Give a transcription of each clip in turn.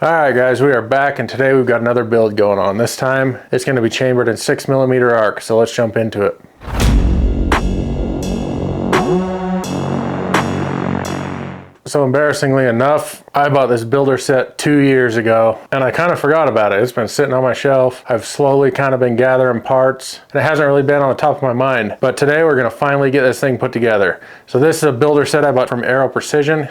Alright guys, we are back and today we've got another build going on. This time it's going to be chambered in 6mm ARC, so let's jump into it. So embarrassingly enough, I bought this builder set 2 years ago and I kind of forgot about it. It's been sitting on my shelf. I've slowly kind of been gathering parts and it hasn't really been on the top of my mind. But today we're going to finally get this thing put together. So this is a builder set I bought from Aero Precision.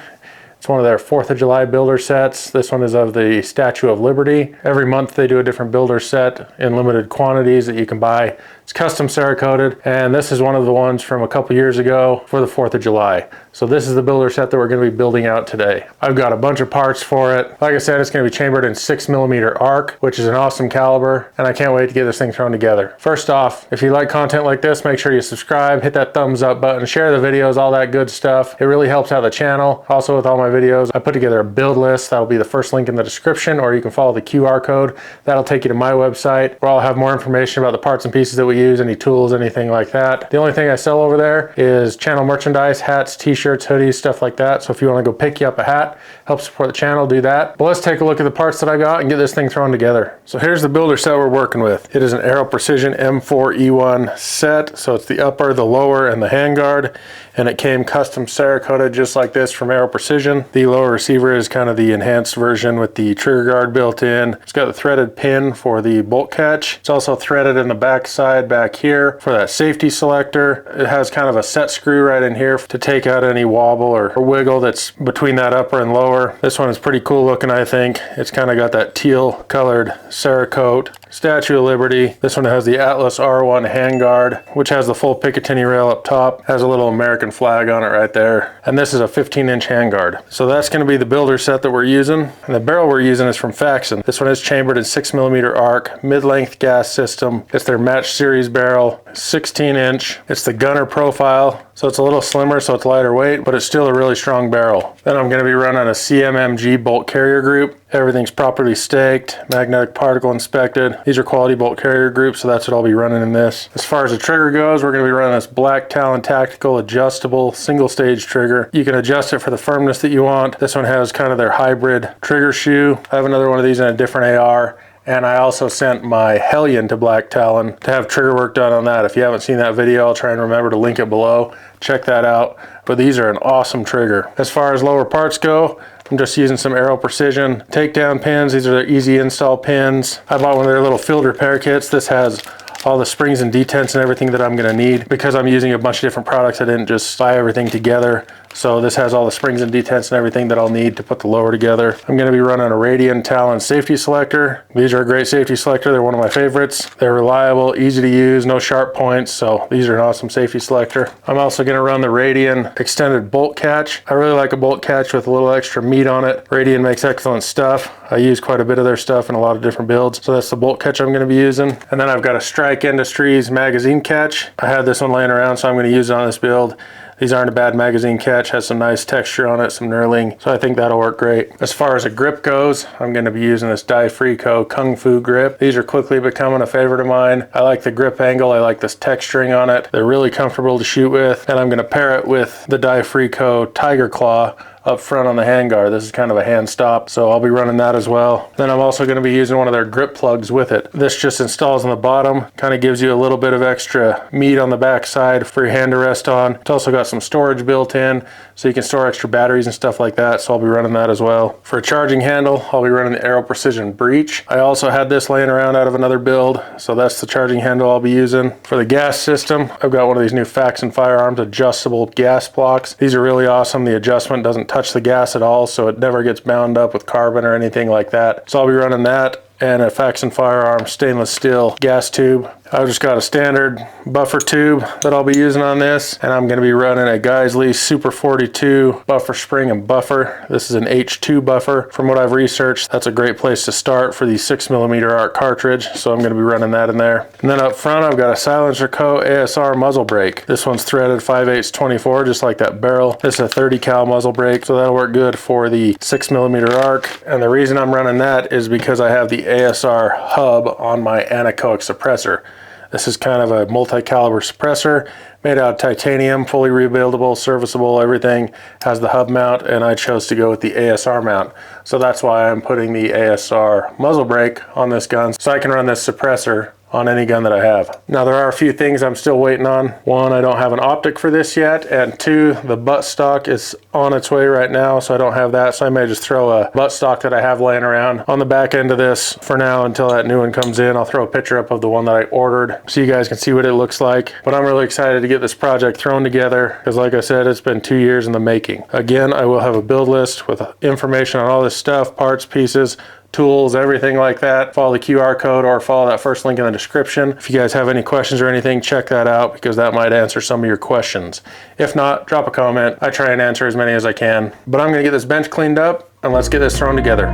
It's one of their 4th of July builder sets. This one is of the Statue of Liberty. Every month they do a different builder set in limited quantities that you can buy. It's custom Cerakoted, and this is one of the ones from a couple years ago for the 4th of July. So this is the builder set that we're going to be building out today. I've got a bunch of parts for it. Like I said, it's going to be chambered in 6mm ARC, which is an awesome caliber, and I can't wait to get this thing thrown together. First off, if you like content like this, make sure you subscribe, hit that thumbs up button, share the videos, all that good stuff. It really helps out the channel. Also, with all my videos, I put together a build list. That'll be the first link in the description, or you can follow the QR code. That'll take you to my website, where I'll have more information about the parts and pieces that we use, any tools, anything like that. The only thing I sell over there is channel merchandise, hats, t-shirts, hoodies, stuff like that. So if you want to go pick you up a hat, help support the channel, do that. But let's take a look at the parts that I got and get this thing thrown together. So here's the builder set we're working with. It is an Aero Precision M4E1 set. So it's the upper, the lower, and the handguard. And it came custom Cerakoted just like this from Aero Precision. The lower receiver is kind of the enhanced version with the trigger guard built in. It's got the threaded pin for the bolt catch. It's also threaded in the back side back here for that safety selector. It has kind of a set screw right in here to take out any wobble or wiggle that's between that upper and lower. This one is pretty cool looking, I think. It's kind of got that teal colored Cerakote. Statue of Liberty. This one has the Atlas R1 handguard, which has the full Picatinny rail up top. Has a little American flag on it right there. And this is a 15-inch handguard. So that's going to be the builder set that we're using. And the barrel we're using is from Faxon. This one is chambered in 6mm ARC, mid-length gas system. It's their match series barrel, 16-inch. It's the gunner profile, so it's a little slimmer, so it's lighter weight, but it's still a really strong barrel. Then I'm going to be running a CMMG bolt carrier group. Everything's properly staked, magnetic particle inspected. These are quality bolt carrier groups, so that's what I'll be running in this. As far as the trigger goes, we're going to be running this Black Talon Tactical adjustable single stage trigger. You can adjust it for the firmness that you want. This one has kind of their hybrid trigger shoe. I have another one of these in a different AR. And I also sent my Hellion to Black Talon to have trigger work done on that. If you haven't seen that video, I'll try and remember to link it below. Check that out. But these are an awesome trigger. As far as lower parts go, I'm just using some Aero Precision takedown pins. These are their easy install pins. I bought one of their little field repair kits. This has all the springs and detents and everything that I'm going to need. Because I'm using a bunch of different products, I didn't just buy everything together. So this has all the springs and detents and everything that I'll need to put the lower together. I'm going to be running a Radian Talon safety selector. These are a great safety selector. They're one of my favorites. They're reliable, easy to use, no sharp points. So these are an awesome safety selector. I'm also going to run the Radian extended bolt catch. I really like a bolt catch with a little extra meat on it. Radian makes excellent stuff. I use quite a bit of their stuff in a lot of different builds. So that's the bolt catch I'm going to be using. And then I've got a Strike Industries magazine catch. I had this one laying around, so I'm going to use it on this build. These aren't a bad magazine catch, has some nice texture on it, some knurling, so I think that'll work great. As far as a grip goes, I'm going to be using this Dai-Frico Kung Fu grip. These are quickly becoming a favorite of mine. I like the grip angle, I like this texturing on it. They're really comfortable to shoot with, and I'm going to pair it with the Dai-Frico Tiger Claw up front on the handguard. This is kind of a hand stop, so I'll be running that as well. Then I'm also going to be using one of their grip plugs with it. This just installs on the bottom, kind of gives you a little bit of extra meat on the back side for your hand to rest on. It's also got some storage built in, so you can store extra batteries and stuff like that, so I'll be running that as well. For a charging handle, I'll be running the Aero Precision Breach. I also had this laying around out of another build, so that's the charging handle I'll be using. For the gas system, I've got one of these new Faxon Firearms adjustable gas blocks. These are really awesome. The adjustment doesn't touch the gas at all, so it never gets bound up with carbon or anything like that. So I'll be running that and a Faxon Firearm stainless steel gas tube. I've just got a standard buffer tube that I'll be using on this, and I'm going to be running a Geisley Super 42 buffer spring and buffer. This is an H2 buffer. From what I've researched, that's a great place to start for the 6mm ARC cartridge, so I'm going to be running that in there. And then up front, I've got a Silencer Co. ASR muzzle brake. This one's threaded 5/8 24, just like that barrel. This is a 30 cal muzzle brake, so that'll work good for the 6mm ARC. And the reason I'm running that is because I have the ASR hub on my anechoic suppressor. This is kind of a multi-caliber suppressor made out of titanium, fully rebuildable, serviceable, everything. Has the hub mount, and I chose to go with the ASR mount. So that's why I'm putting the ASR muzzle brake on this gun, so I can run this suppressor on any gun that I have. Now there are a few things I'm still waiting on. One, I don't have an optic for this yet, and two, the buttstock is on its way right now, so I don't have that, so I may just throw a buttstock that I have laying around on the back end of this for now until that new one comes in. I'll throw a picture up of the one that I ordered so you guys can see what it looks like. But I'm really excited to get this project thrown together because, like I said, it's been 2 years in the making. Again, I will have a build list with information on all this stuff, parts, pieces, tools, everything like that. Follow the QR code or follow that first link in the description. If you guys have any questions or anything, check that out because that might answer some of your questions. If not, drop a comment. I try and answer as many as I can. But I'm gonna get this bench cleaned up and let's get this thrown together.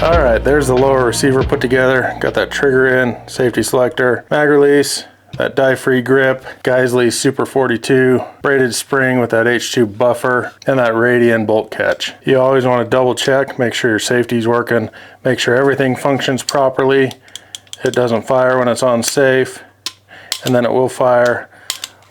All right, there's the lower receiver put together. Got that trigger in, safety selector, mag release, that die-free grip, Geisley Super 42, braided spring with that H2 buffer, and that Radian bolt catch. You always want to double check, make sure your safety's working, make sure everything functions properly. It doesn't fire when it's on safe, and then it will fire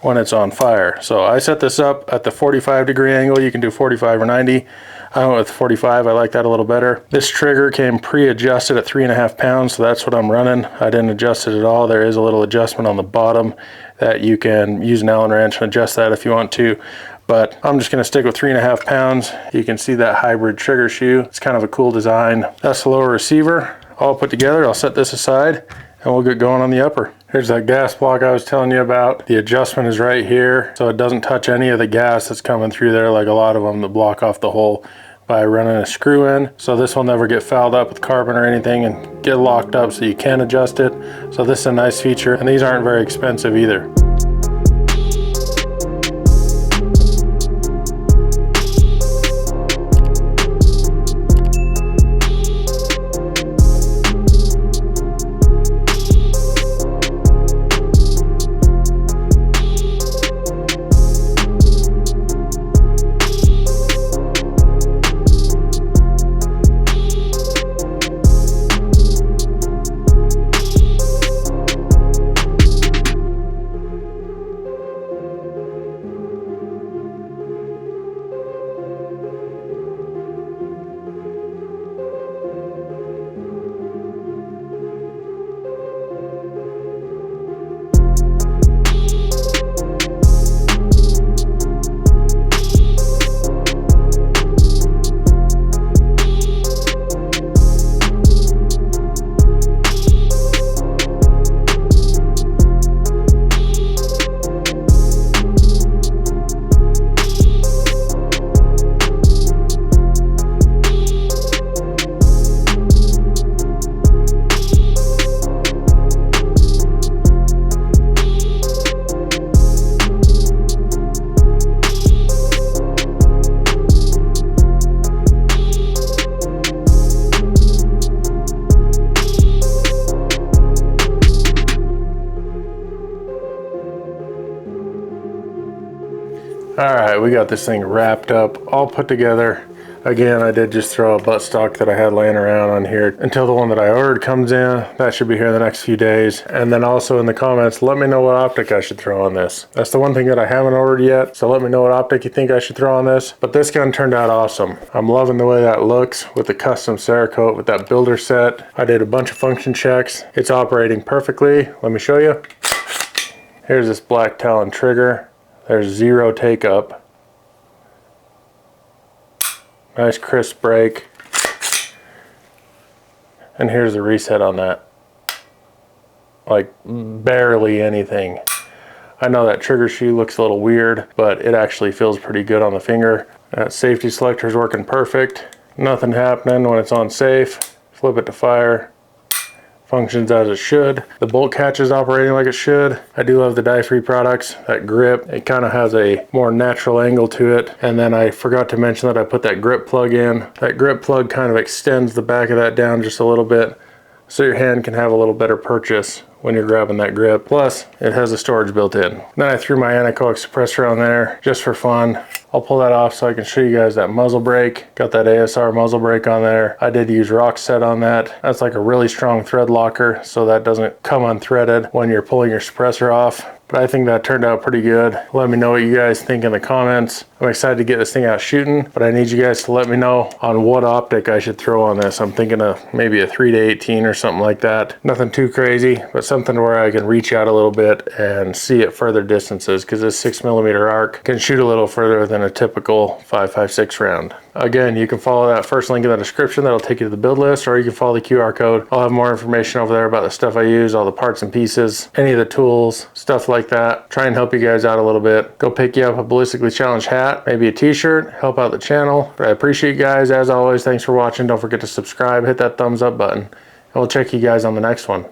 when it's on fire. So I set this up at the 45-degree angle. You can do 45 or 90. I went with 45, I like that a little better. This trigger came pre-adjusted at 3.5 pounds, so that's what I'm running. I didn't adjust it at all. There is a little adjustment on the bottom that you can use an Allen wrench and adjust that if you want to. But I'm just gonna stick with 3.5 pounds. You can see that hybrid trigger shoe. It's kind of a cool design. That's the lower receiver all put together. I'll set this aside and we'll get going on the upper. Here's that gas block I was telling you about. The adjustment is right here, so it doesn't touch any of the gas that's coming through there like a lot of them that block off the hole by running a screw in. So this will never get fouled up with carbon or anything and get locked up so you can adjust it. So this is a nice feature, and these aren't very expensive either. All right, we got this thing wrapped up, all put together. Again, I did just throw a buttstock that I had laying around on here until the one that I ordered comes in. That should be here in the next few days. And then also in the comments, let me know what optic I should throw on this. That's the one thing that I haven't ordered yet, so let me know what optic you think I should throw on this. But this gun turned out awesome. I'm loving the way that looks with the custom Cerakote with that builder set. I did a bunch of function checks. It's operating perfectly. Let me show you. Here's this black Talon trigger. There's 0 take up. Nice crisp break. And here's the reset on that. Like barely anything. I know that trigger shoe looks a little weird, but it actually feels pretty good on the finger. That safety selector is working perfect. Nothing happening when it's on safe. Flip it to fire. Functions as it should. The bolt catch is operating like it should. I do love the dye-free products. That grip, it kind of has a more natural angle to it. And then I forgot to mention that I put that grip plug in. That grip plug kind of extends the back of that down just a little bit so your hand can have a little better purchase when you're grabbing that grip. Plus, it has the storage built in. Then I threw my anechoic suppressor on there just for fun. I'll pull that off so I can show you guys that muzzle brake. Got that ASR muzzle brake on there. I did use rock set on that. That's like a really strong thread locker, so that doesn't come unthreaded when you're pulling your suppressor off. But I think that turned out pretty good. Let me know what you guys think in the comments. I'm excited to get this thing out shooting, but I need you guys to let me know on what optic I should throw on this. I'm thinking of maybe a 3-18 or something like that. Nothing too crazy, but something where I can reach out a little bit and see at further distances, because this 6mm ARC can shoot a little further than a typical 5.56 round. Again, you can follow that first link in the description. That'll take you to the build list, or you can follow the QR code. I'll have more information over there about the stuff I use, all the parts and pieces, any of the tools, stuff like that. Try and help you guys out a little bit. Go pick you up a Ballistically Challenge hat, maybe a t-shirt, help out the channel. But I appreciate you guys. As always, thanks for watching. Don't forget to subscribe, hit that thumbs up button, and we'll check you guys on the next one.